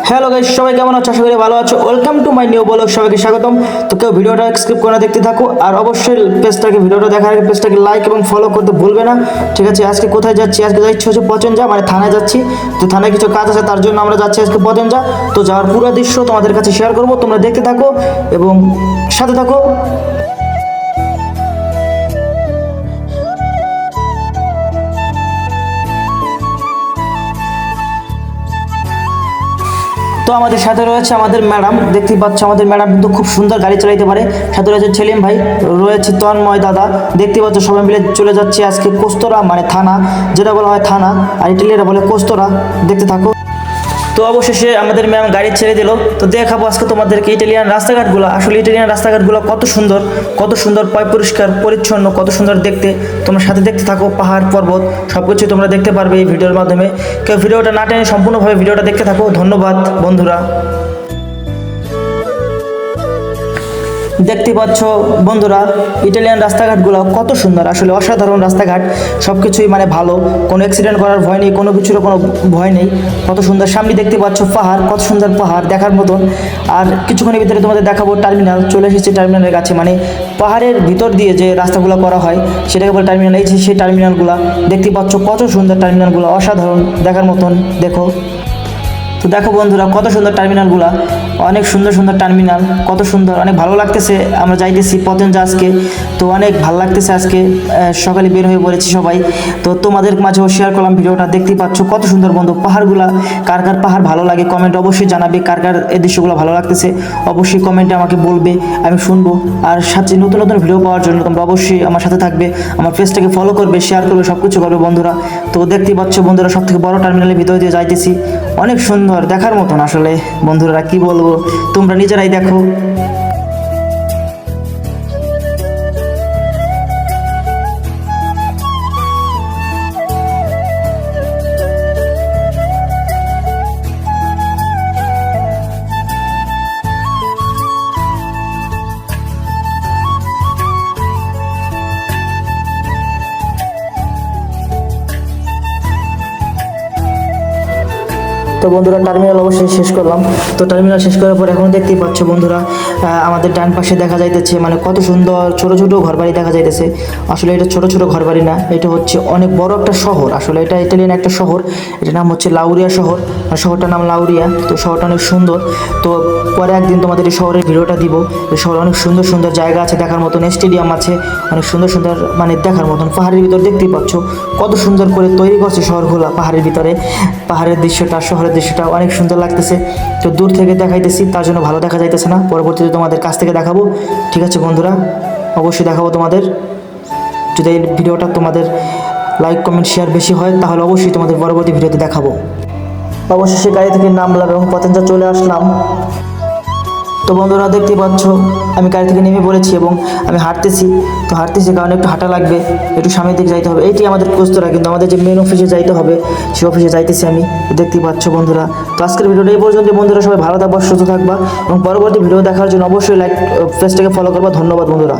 Hello guys, সবাই কেমন আছো? আশা করি ভালো আছো। Welcome to my new blog. সবাইকে স্বাগতম। তো কেউ ভিডিওটা স্কিপ করে না দেখতে থাকো, আর অবশ্যই ভিডিওটা দেখার আগে পেজটাকে লাইক এবং ফলো করতে ভুলবে না। ঠিক আছে, আজকে কোথায় যাচ্ছি? আজকে যাচ্ছি হচ্ছে পচনজা, মানে থানায় যাচ্ছি। তো থানায় কিছু কাজ আছে, তার জন্য আমরা যাচ্ছি আজকে পচনজা। তো যাওয়ার পুরো দৃশ্য তোমাদের কাছে শেয়ার করবো, তোমরা দেখতে থাকো এবং সাথে থাকো। তো আমাদের সাথে রয়েছে আমাদের ম্যাডাম, দেখতেই পাচ্ছ আমাদের ম্যাডাম কিন্তু খুব সুন্দর গাড়ি চালাইতে পারে। সাথে রয়েছে সেলিম ভাই, রয়েছে তন্ময় দাদা। দেখতে পাচ্ছ সবাই মিলে চলে যাচ্ছে আজকে কোস্তরা, মানে থানা, যেটা বলা হয় থানা, আর ইটালিয়ারা বলে কোস্তরা। দেখতে থাকো। তো অবশেষে আমাদের ম্যাম গাড়ি ছেড়ে দিল। তো দেখাবো আজকে তোমাদেরকে ইটালিয়ান রাস্তাঘাটগুলো। আসলে ইটালিয়ান রাস্তাঘাটগুলো কত সুন্দর পরিষ্কার পরিচ্ছন্ন, কত সুন্দর দেখতে। তোমরা সাথে দেখতে থাকো, পাহাড় পর্বত সব কিছু তোমরা দেখতে পারবে এই ভিডিওর মাধ্যমে। কেউ ভিডিওটা না টেনে সম্পূর্ণভাবে ভিডিওটা দেখতে থাকো। ধন্যবাদ বন্ধুরা। দেখতে পাচ্ছ বন্ধুরা, ইটালিয়ান রাস্তাঘাটগুলো কত সুন্দর, আসলে অসাধারণ রাস্তাঘাট। সব কিছুই মানে ভালো, কোনো অ্যাক্সিডেন্ট করার ভয় নেই, কোনো কিছুর কোনো ভয় নেই। কত সুন্দর সামনে দেখতে পাচ্ছ পাহাড়, কত সুন্দর পাহাড় দেখার মতন। আর কিছুক্ষণের ভিতরে তোমাদের দেখাবো টার্মিনাল। চলে এসেছে টার্মিনালের কাছে, মানে পাহাড়ের ভিতর দিয়ে যে রাস্তাগুলো করা হয় সেটাকে বলে টার্মিনাল। এই যে সেই টার্মিনালগুলো দেখতে পাচ্ছ, কত সুন্দর টার্মিনালগুলো, অসাধারণ দেখার মতন। দেখো, তো দেখো বন্ধুরা, কত সুন্দর টার্মিনালগুলো, অনেক সুন্দর সুন্দর টার্মিনাল, কত সুন্দর, অনেক ভালো লাগতেছে। আমরা যাইতেছি পচনজা আজকে, তো অনেক ভালো লাগতেছে। আজকে সকালে বের হয়ে পড়েছি সবাই, তো তোমাদের মাঝেও শেয়ার করলাম ভিডিওটা। দেখতেই পাচ্ছ কত সুন্দর বন্ধু পাহাড়গুলা। কার কার পাহাড় ভালো লাগে কমেন্ট অবশ্যই জানাবে। কার কার এই দৃশ্যগুলো ভালো লাগতেছে অবশ্যই কমেন্টে আমাকে বলবে, আমি শুনবো। আর সাথে নতুন নতুন ভিডিও পাওয়ার জন্য তোমরা অবশ্যই আমার সাথে থাকবে, আমার পেজটাকে ফলো করবে, শেয়ার করবে, সব কিছু করবে বন্ধুরা। তো দেখতেই পাচ্ছ বন্ধুরা, সব থেকে বড় টার্মিনালের ভিতর দিয়ে যাইতেছি, অনেক সুন্দর দেখার মতন। আসলে বন্ধুরা কি বলবো, তোমরা নিজেরাই দেখো। তো বন্ধুরা টার্মিনাল অবশ্যই শেষ করলাম। তো টার্মিনাল শেষ করার পর এখন দেখতেই পাচ্ছ বন্ধুরা, আমাদের ডান পাশে দেখা যাইতেছে মানে কত সুন্দর ছোট ছোট ঘরবাড়ি দেখা যাইতেছে। আসলে এটা ছোট ছোট ঘরবাড়ি না, এটা হচ্ছে অনেক বড় একটা শহর। আসলে এটা ইটালিয়ান একটা শহর, এটার নাম হচ্ছে লাউরিয়া শহর, আর শহরটার নাম লাউরিয়া। তো শহরটা অনেক সুন্দর। তো পরে একদিন তোমাদের এই শহরের ভিডিওটা দিব। এই শহরে অনেক সুন্দর সুন্দর জায়গা আছে দেখার মতন, স্টেডিয়াম আছে, অনেক সুন্দর সুন্দর মানে দেখার মতন। পাহাড়ের ভিতর দেখতেই পাচ্ছ কত সুন্দর করে তৈরি করছে শহরগুলো। পাহাড়ের ভিতরে পাহাড়ের দৃশ্যটা, শহরের দৃশ্যটা অনেক সুন্দর লাগতেছে। তো দূর থেকে দেখাইতেছি, তার জন্য ভালো দেখা যাইতেছে না, পরবর্তীতে তোমাদের কাছ থেকে দেখাবো। ঠিক আছে বন্ধুরা, অবশ্যই দেখাবো তোমাদের। যদি এই ভিডিওটা তোমাদের লাইক কমেন্ট শেয়ার বেশি হয় তাহলে অবশ্যই তোমাদের পরবর্তী ভিডিওতে দেখাবো। অবশেষে গাড়ি থেকে নামলাম এবং পচনজা চলে আসলাম। তো বন্ধুরা দেখতেই পাচ্ছ আমি গাড়ি থেকে নেমে পড়েছি এবং আমি হাঁটতেছি। তো হাঁটতেছি কারণ একটু হাঁটা লাগবে, একটু সামনের দিকে যাইতে হবে। এইটি আমাদের কোস্তরা, কিন্তু আমাদের যে মেন অফিসে যাইতে হবে সেই অফিসে যাইতেছি আমি। দেখতেই পাচ্ছ বন্ধুরা। তো আজকের ভিডিওটা এই পর্যন্ত বন্ধুরা, সবাই ভালো থাকবা, সুস্থ থাকবা এবং পরবর্তী ভিডিও দেখার জন্য অবশ্যই পেজটাকে ফলো করবা। ধন্যবাদ বন্ধুরা।